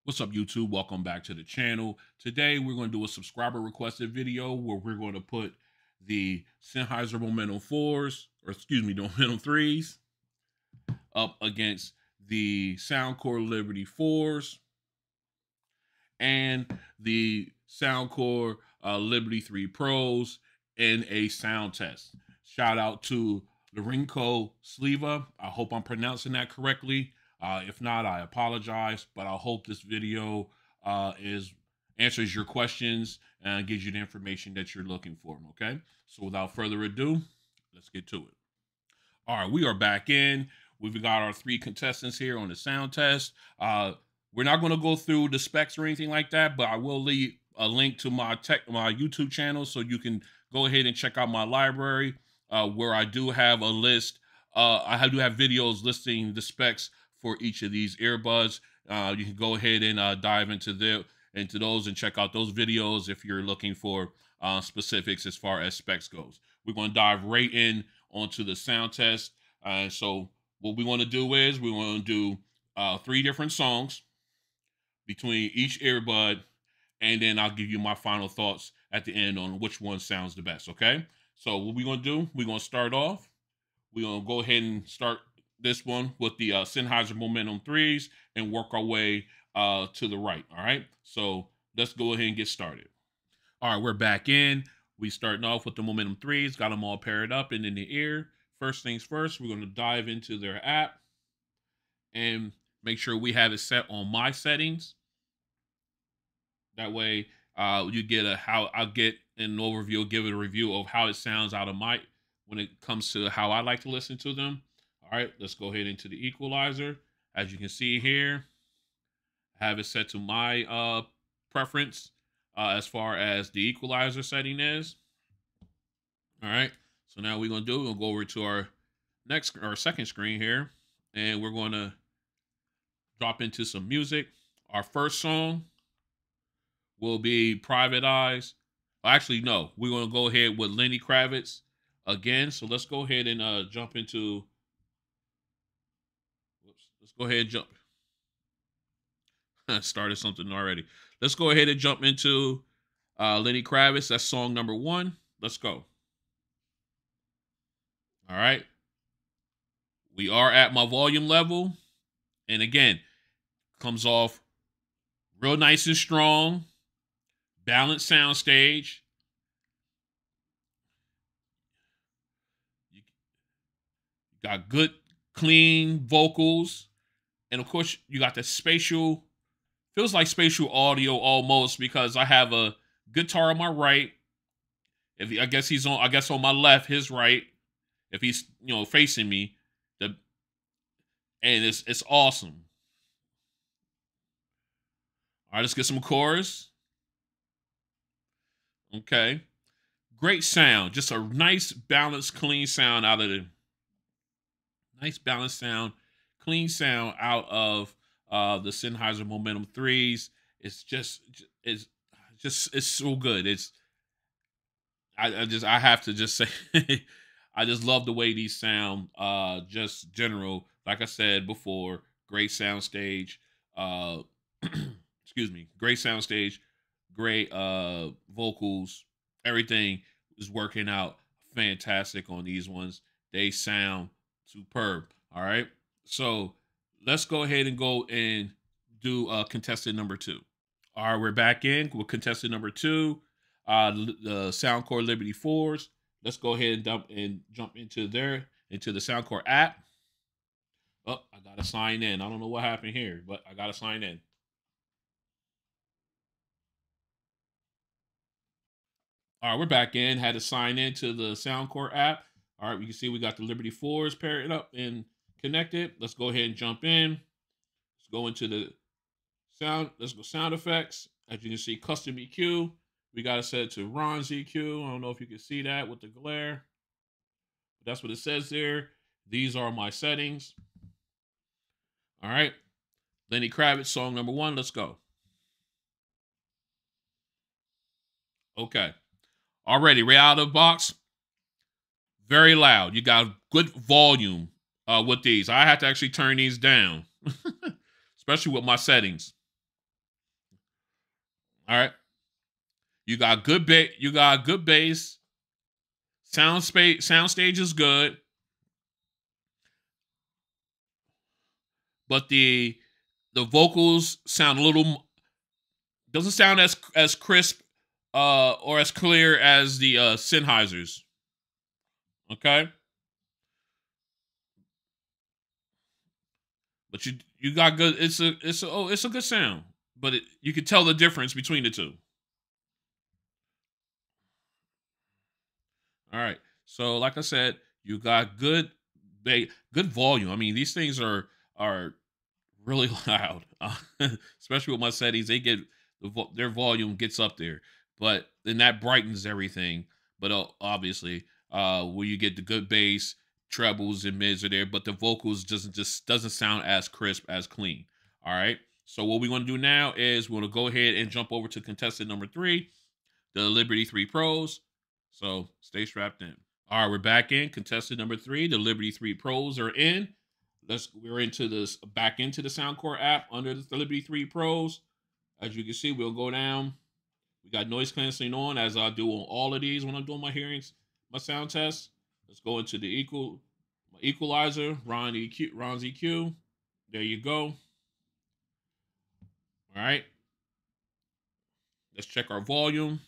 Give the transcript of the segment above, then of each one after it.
What's up, YouTube? Welcome back to the channel. Today, we're going to do a subscriber requested video where we're going to put the Sennheiser Momentum 4s, or excuse me, the Momentum 3s up against the Soundcore Liberty 4s and the Soundcore Liberty 3 Pros in a sound test. Shout out to Lourenco Sliva. I hope I'm pronouncing that correctly. If not, I apologize, but I hope this video answers your questions and gives you the information that you're looking for, okay? So without further ado, let's get to it. All right, we are back in. We've got our 3 contestants here on the sound test. We're not going to go through the specs or anything like that, but I will leave a link to my YouTube channel so you can go ahead and check out my library where I do have a list. I do have videos listing the specs for each of these earbuds. You can go ahead and dive into those and check out those videos if you're looking for specifics as far as specs goes. We're going to dive right in onto the sound test. So what we want to do is we want to do 3 different songs between each earbud, and then I'll give you my final thoughts at the end on which one sounds the best, okay? So what we're going to do, we're going to start off. We're going to go ahead and start this one with the Sennheiser Momentum 3s and work our way to the right, all right? So let's go ahead and get started. All right, we're back in. We starting off with the Momentum 3s, got them all paired up and in the ear. First things first, we're going to dive into their app and make sure we have it set on my settings. That way you get I'll get an overview, give it a review of how it sounds out of my, when it comes to how I like to listen to them. All right, let's go ahead into the equalizer. As you can see here, I have it set to my preference as far as the equalizer setting is. All right, so now we're going to we'll go over to our second screen here, and we're going to drop into some music. Our first song will be Private Eyes. Actually, no, we're going to go ahead with Lenny Kravitz again. So let's go ahead and jump into... Let's go ahead and jump. Started something already. Let's go ahead and jump into Lenny Kravitz. That's song number 1. Let's go. All right. We are at my volume level. And again, comes off real nice and strong. Balanced soundstage. You got good, clean vocals. And of course, you got the spatial, feels like spatial audio almost, because I have a guitar on my right. I guess on my left, his right, if he's, facing me. And it's awesome. All right, let's get some chorus. Okay. Great sound. Just a nice, balanced, clean sound out of the... Nice, balanced sound. Clean sound out of the Sennheiser Momentum 3s. It's so good. I have to just say I just love the way these sound. Just general, like I said before, great sound stage. Excuse me, great sound stage, great vocals. Everything is working out fantastic on these ones. They sound superb. All right. So let's go ahead and go and do contestant number 2. All right, we're back in with contestant number 2, the Soundcore Liberty 4s. Let's go ahead and jump into the Soundcore app. Oh, I gotta sign in. I don't know what happened here, but I gotta sign in. All right, we're back in. Had to sign in to the Soundcore app. All right, you can see we got the Liberty 4s paired up and connected. Let's go ahead and jump in. Let's go into the sound. Let's go sound effects. As you can see, custom EQ. We got to set it to Ron's EQ. I don't know if you can see that with the glare, but that's what it says there. These are my settings. All right. Lenny Kravitz, song number 1. Let's go. Okay. Already, right out of the box, very loud. You got good volume with these. I have to actually turn these down, especially with my settings. All right. You got good bass. You got good bass. Sound stage is good, but the vocals sound a little doesn't sound as crisp or as clear as the Sennheisers. Okay, but you got good. It's a good sound, but you can tell the difference between the two. All right. So, like I said, you got good volume. I mean, these things are really loud, especially with my settings. They get their volume gets up there, but then that brightens everything. But obviously, where you get the good bass, trebles, and mids are there, but the vocals doesn't sound as crisp as clean. All right. So what we're going to do now is we're going to go ahead and jump over to contestant number 3, the Liberty 3 Pros. So stay strapped in. All right, we're back in. Contestant number 3, the Liberty 3 Pros are in. We're into this back into the Soundcore app under the Liberty 3 Pros. As you can see, we'll go down. We got noise canceling on, as I do on all of these when I'm doing my hearings, my sound test. Let's go into the equalizer, Ron's EQ. There you go. All right. Let's check our volume.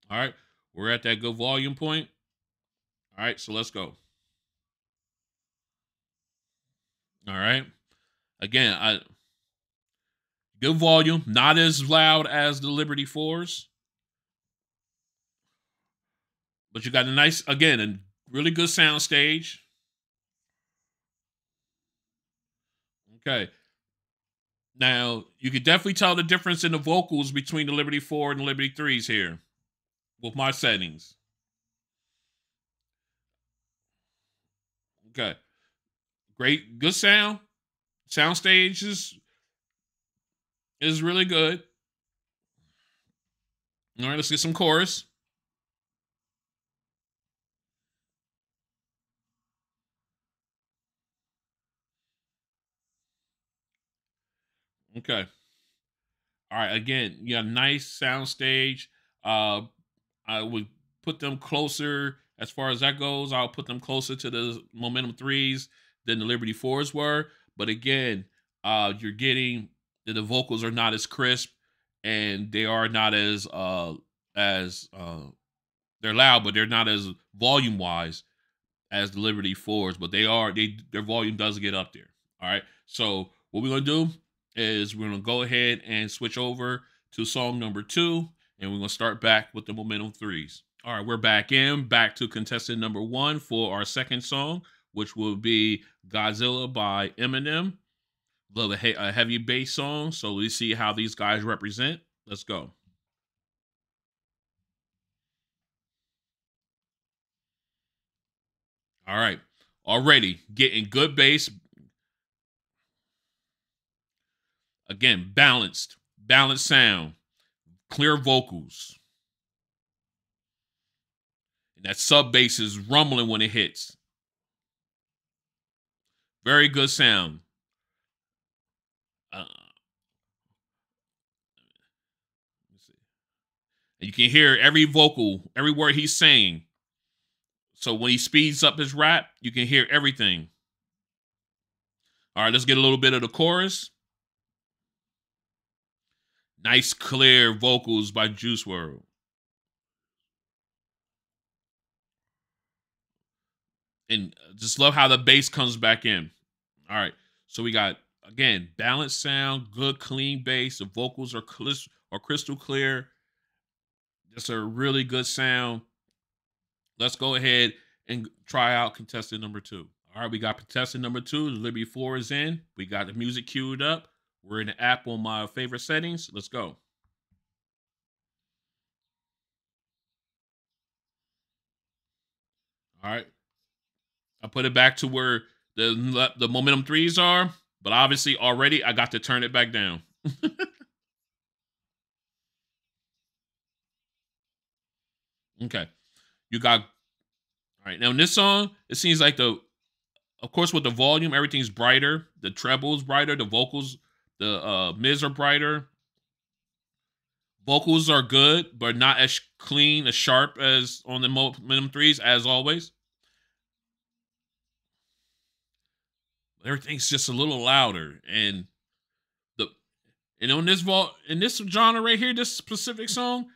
All right. We're at that good volume point. All right, so let's go. All right. Again, good volume, not as loud as the Liberty 4s. But you got a really good sound stage. Okay. Now, you can definitely tell the difference in the vocals between the Liberty 4 and the Liberty 3s here with my settings. Okay. Great, good sound. Sound stage is really good. All right, let's get some chorus. Okay. All right, again, you got a nice sound stage. I would put them closer as far as that goes. I'll put them closer to the Momentum 3s than the Liberty 4s were. But again, you're getting the vocals are not as crisp and they are not as they're loud, but they're not as volume wise as the Liberty 4s, but their volume does get up there. All right. So what we're gonna do is we're gonna go ahead and switch over to song number 2, and we're gonna start back with the Momentum 3s. All right, we're back to contestant number 1 for our second song, which will be Godzilla by Eminem. Love a heavy bass song, so let's see how these guys represent. Let's go. All right, already getting good bass. Again, balanced sound, clear vocals. And that sub bass is rumbling when it hits. Very good sound. Uh, and you can hear every vocal, every word he's saying. So when he speeds up his rap, you can hear everything. All right, let's get a little bit of the chorus. Nice, clear vocals by Juice WRLD. And just love how the bass comes back in. All right, so we got, again, balanced sound, good, clean bass. The vocals are crystal clear. Just a really good sound. Let's go ahead and try out contestant number 2. All right, we got contestant number 2. The Liberty 4 is in. We got the music queued up. We're in the app on my favorite settings. Let's go. All right. I put it back to where the Momentum 3s are, but obviously already I got to turn it back down. Okay. You got, all right. Now in this song, it seems like of course with the volume, everything's brighter. The treble's brighter, the vocals, the mids are brighter. Vocals are good, but not as clean, as sharp as on the Momentum 3s, as always. Everything's just a little louder. The and on in this genre right here, this specific song,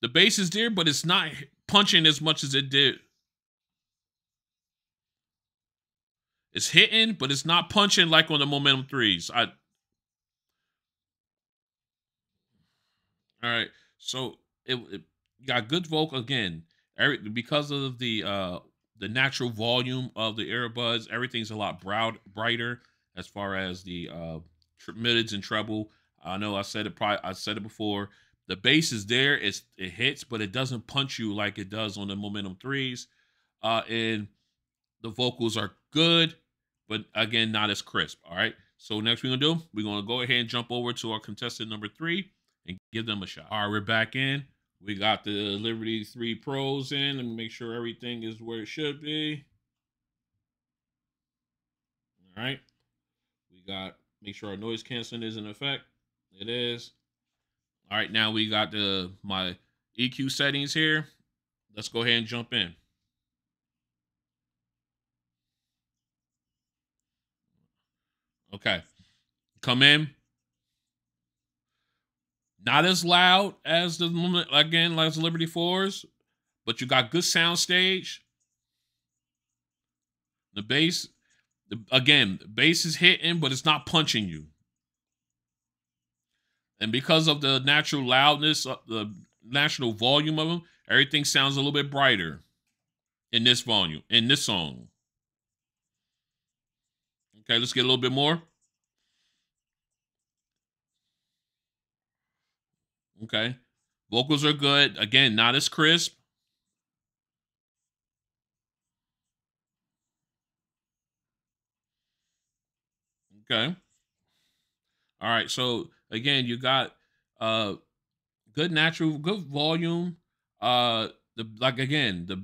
the bass is there, but it's not punching as much as it did. It's hitting, but it's not punching like on the Momentum 3s. All right. So it got good vocal again. Because of the natural volume of the earbuds, everything's a lot brighter as far as the mids and treble. I know I said it before. The bass is there. It hits, but it doesn't punch you like it does on the Momentum 3s. And the vocals are good, but again, not as crisp. All right. So next we're gonna go ahead and jump over to our contestant number 3 and give them a shot. All right, we're back in. We got the Liberty 3 Pros in. Let me make sure everything is where it should be. All right. We got make sure our noise canceling is in effect. It is. All right, now we got my EQ settings here. Let's go ahead and jump in. Okay. Come in. Not as loud as the Liberty 4s, but you got good sound stage. The bass, the bass is hitting, but it's not punching you. And because of the natural loudness, the natural volume of them, everything sounds a little bit brighter in this song. Okay, let's get a little bit more. Okay. Vocals are good. Again, not as crisp. Okay. All right. So again, you got good volume. The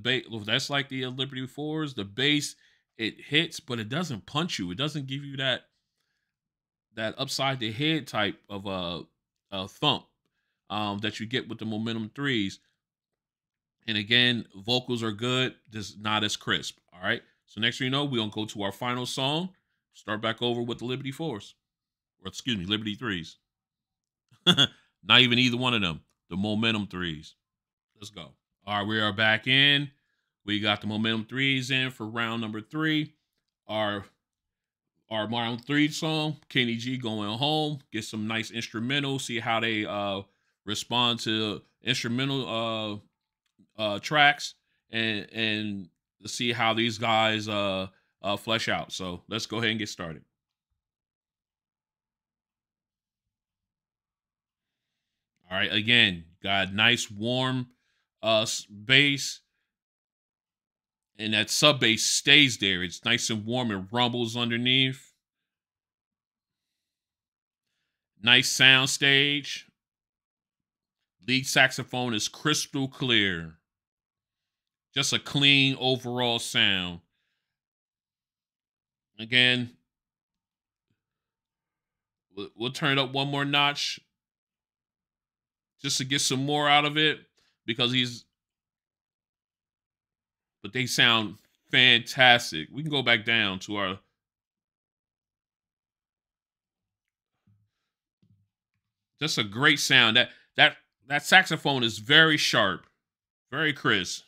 bass, that's like the Liberty 4s. The bass, it hits, but it doesn't punch you. It doesn't give you that upside the head type of a thump that you get with the Momentum 3s. And again, vocals are good, just not as crisp. All right. So next thing you know, we're gonna go to our final song. Start back over with the Liberty 4s. Or excuse me, Liberty 3s. Not even either one of them. The Momentum 3s. Let's go. All right, we are back in. We got the Momentum 3s in for round number 3. Our round 3 song, Kenny G Going Home. Get some nice instrumental. See how they respond to instrumental tracks and see how these guys flesh out. So let's go ahead and get started. All right, again, got nice warm bass, and that sub bass stays there. It's nice and warm. It rumbles underneath. Nice sound stage. Lead saxophone is crystal clear. Just a clean overall sound. Again, we'll turn it up one more notch just to get some more out of it because but they sound fantastic. We can go back down to our just a great sound. That saxophone is very sharp, very crisp.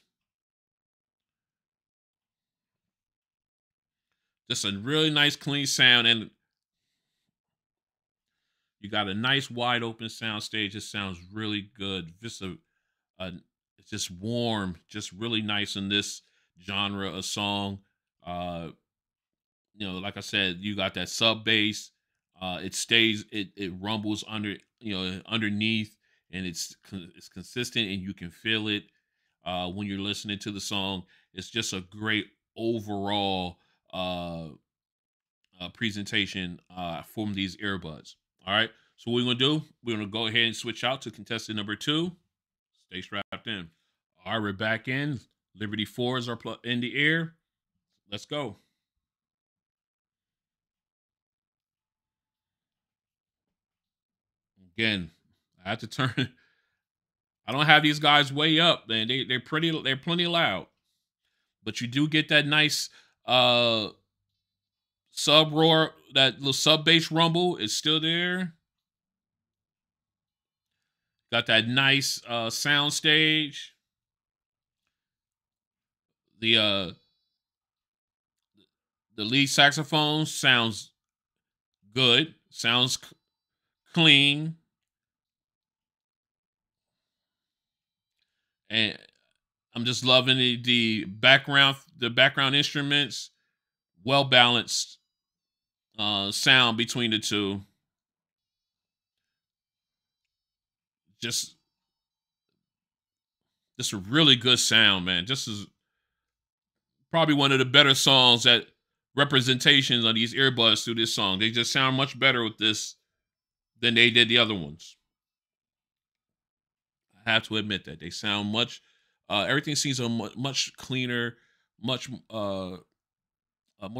Just a really nice clean sound, and you got a nice wide open sound stage. It sounds really good. It's just warm, just really nice in this genre of song. Uh, like I said, you got that sub bass. It rumbles underneath, and it's consistent, and you can feel it when you're listening to the song. It's just a great overall presentation from these earbuds. All right. So what we're gonna do? We're gonna go ahead and switch out to contestant number 2. Stay strapped in. All right, we're back in. Liberty 4s are in the air. Let's go. Again, I had to turn I don't have these guys way up, man. They're plenty loud, but you do get that nice sub roar, that little sub bass rumble is still there. Got that nice sound stage. The uh the lead saxophone sounds good, sounds clean, and I'm just loving the background instruments, well balanced sound between the two. Just just a really good sound, man. This is probably one of the better songs that representations of these earbuds through this song. They just sound much better with this than they did the other ones. I have to admit that they sound much. Everything seems much cleaner, much more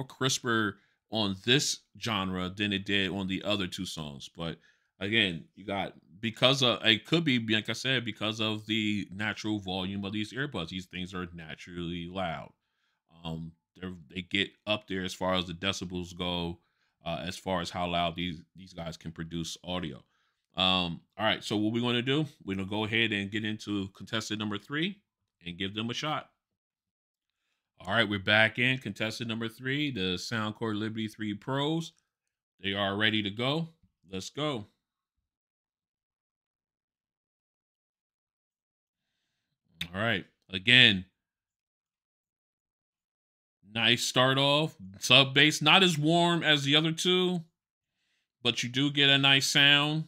crisper on this genre than it did on the other two songs. But again, you got, because of, it could be like I said, because of the natural volume of these earbuds. These things are naturally loud. They get up there as far as the decibels go, as far as how loud these guys can produce audio. All right, so what we're going to do, we're going to go ahead and get into contestant number 3 and give them a shot. All right, we're back in contestant number 3, the Soundcore Liberty 3 Pros. They are ready to go. Let's go. All right, again, nice start off. Sub bass, not as warm as the other two, but you do get a nice sound.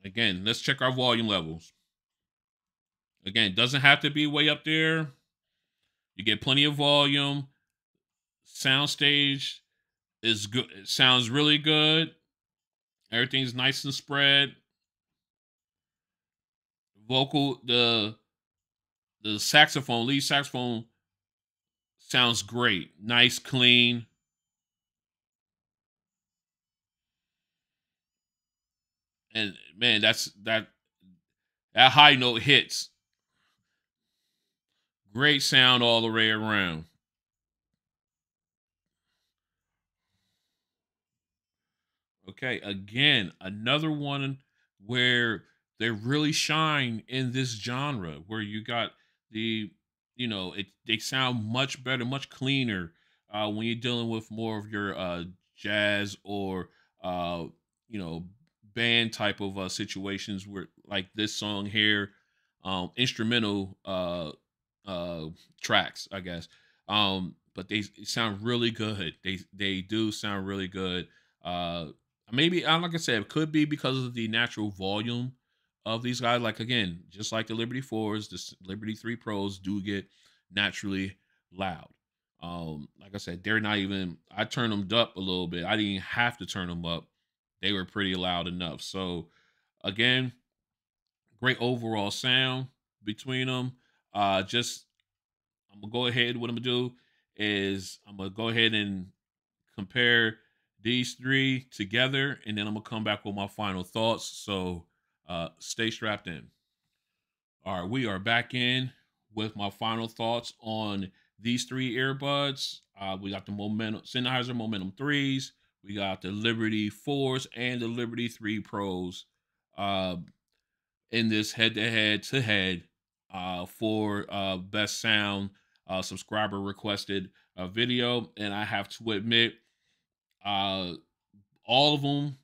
Again, let's check our volume levels. Again, doesn't have to be way up there. You get plenty of volume. Soundstage is good. It sounds really good. Everything's nice and spread. Vocal, the saxophone, lead saxophone sounds great. Nice, clean. And man, that high note hits. Great sound all the way around. Okay, again, another one where they really shine in this genre, where you got the, they sound much better, much cleaner when you're dealing with more of your jazz or you know band type of situations, where like this song here, instrumental tracks, I guess. But they sound really good. They do sound really good. Maybe, like I said, it could be because of the natural volume of these guys. Like again, just like the Liberty 4s, the Liberty 3 Pros do get naturally loud. Like I said, they're not even, I turned them up a little bit. I didn't even have to turn them up. They were pretty loud enough. So again, great overall sound between them. Just, I'm gonna go ahead. What I'm gonna do is I'm gonna go ahead and compare these three together, and then I'm gonna come back with my final thoughts. So stay strapped in. All right, we are back in with my final thoughts on these three earbuds. We got the Sennheiser Momentum 3s, we got the Liberty 4s, and the Liberty 3 Pros in this head-to-head for best sound subscriber requested video. And I have to admit, all of them,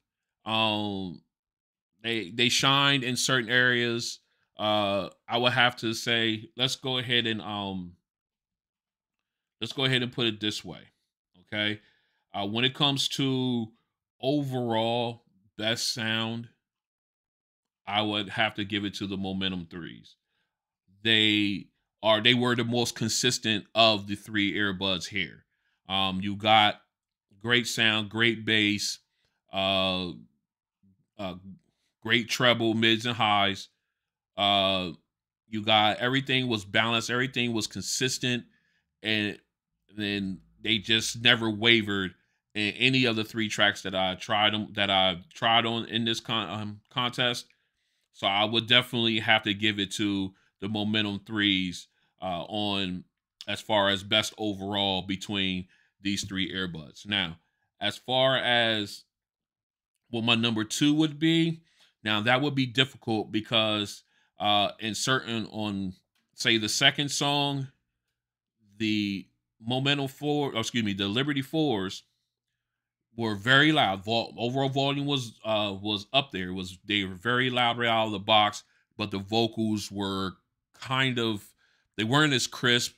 they shined in certain areas. I would have to say, let's go ahead and put it this way. Okay. When it comes to overall best sound, I would have to give it to the Momentum 3s. They were the most consistent of the three earbuds here. You got great sound, great bass, uh, uh, great treble, mids and highs. You got, everything was balanced, everything was consistent, and then they just never wavered in any of the three tracks that I tried on in this contest. So I would definitely have to give it to the Momentum threes on as far as best overall between these three earbuds. Now, as far as what my number two would be, now that would be difficult because in certain on say the second song, the Momentum four, oh, excuse me, the Liberty fours were very loud. Overall volume was up there. They were very loud right out of the box, but the vocals were kind of they weren't as crisp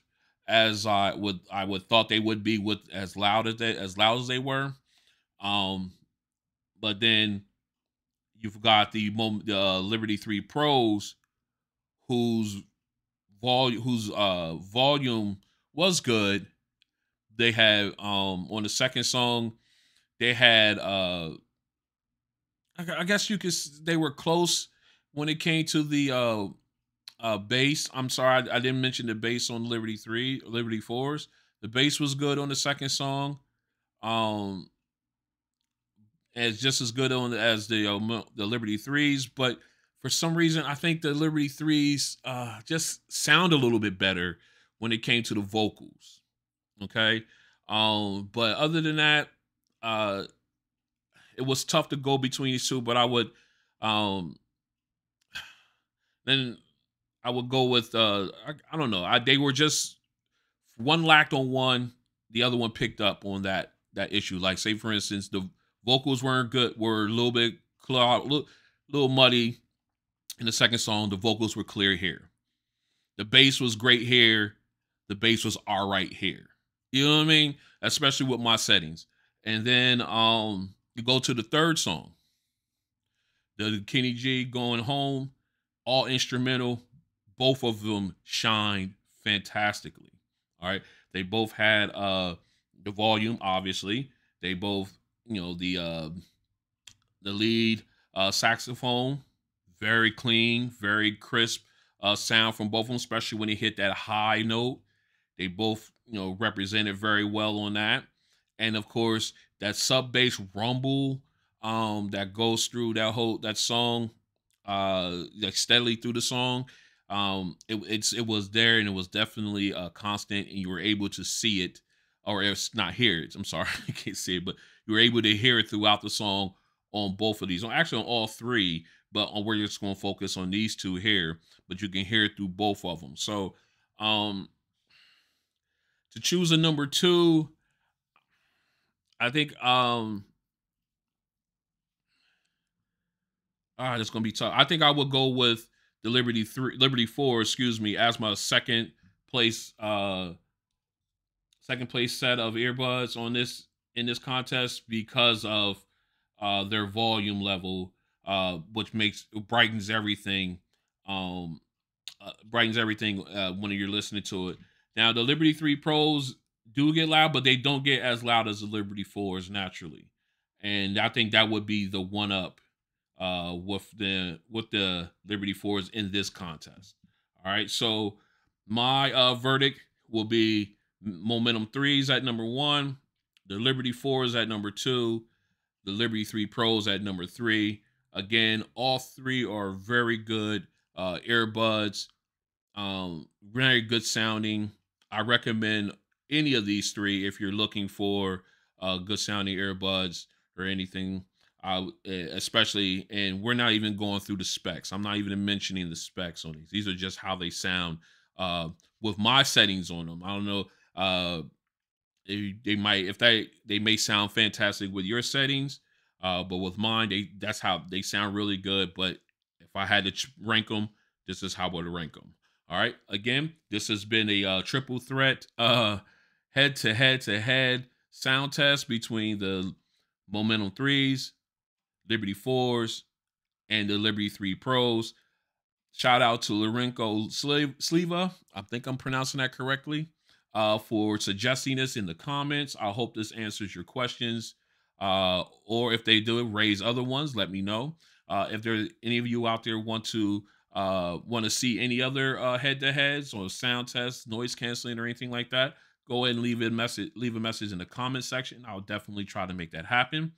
as I would thought they would be with as loud as they were. Um, but then you've got the Liberty Three Pros whose volume was good. They had on the second song they had I guess you could they were close when it came to the bass. I'm sorry, I didn't mention the bass on Liberty Fours. The bass was good on the second song. Um, as just as good on as the Liberty Threes, but for some reason, I think the Liberty Threes just sound a little bit better when it came to the vocals. Okay, but other than that, uh, it was tough to go between these two. But I would, um, then I would go with I don't know. They were just one lacked on one, the other one picked up on that issue. Like say for instance, the vocals weren't good, were a little bit cloud, little muddy in the second song. The vocals were clear here. The bass was great here. The bass was all right here. You know what I mean? Especially with my settings. And then you go to the third song, the Kenny G Going Home, all instrumental. Both of them shine fantastically. All right. They both had the volume, obviously. They both, the lead saxophone, very clean, very crisp sound from both of them, especially when they hit that high note. They both, represented very well on that. And of course, that sub bass rumble that goes through that song, like steadily through the song. It was there and it was definitely constant, and you were able to see it, or it's not hear it. I'm sorry, I can't see it, but you were able to hear it throughout the song on both of these. Actually, on all three, but we're just going to focus on these two here. But you can hear it through both of them. So, to choose a number two, I think it's gonna be tough. I think I would go with the Liberty Four, excuse me, as my place second place set of earbuds on this in this contest because of their volume level, which brightens everything. Brightens everything when you're listening to it. Now the Liberty Three Pros do get loud, but they don't get as loud as the Liberty Fours naturally, and I think that would be the one up with the Liberty Fours in this contest. All right, so my verdict will be Momentum threes at number one, the Liberty Fours at number two, the Liberty Three Pros at number three. Again, all three are very good earbuds, very good sounding. I recommend any of these three if you're looking for good sounding earbuds or anything. Especially, and we're not even going through the specs. I'm not even mentioning the specs on these. These are just how they sound with my settings on them. I don't know. They might if they may sound fantastic with your settings, but with mine, that's how they sound really good. But if I had to rank them, this is how I would rank them. All right. Again, this has been a triple threat head to head sound test between the Momentum threes, Liberty Fours, and the Liberty Three Pros. Shout out to Lourenco Sliva. I think I'm pronouncing that correctly. For suggesting this in the comments. I hope this answers your questions. Or if they do raise other ones, let me know. If there any of you out there want to see any other head-to-heads or sound tests, noise canceling, or anything like that, go ahead and leave a message in the comment section. I'll definitely try to make that happen.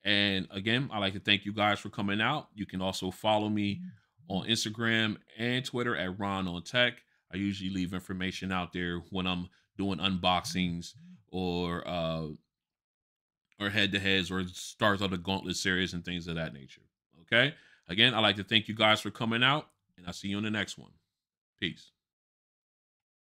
And again, I'd like to thank you guys for coming out. You can also follow me on Instagram and Twitter at RonOnTech. I usually leave information out there when I'm doing unboxings or head to heads or starts on the Gauntlet series and things of that nature. Okay. Again, I'd like to thank you guys for coming out, and I'll see you in the next one. Peace.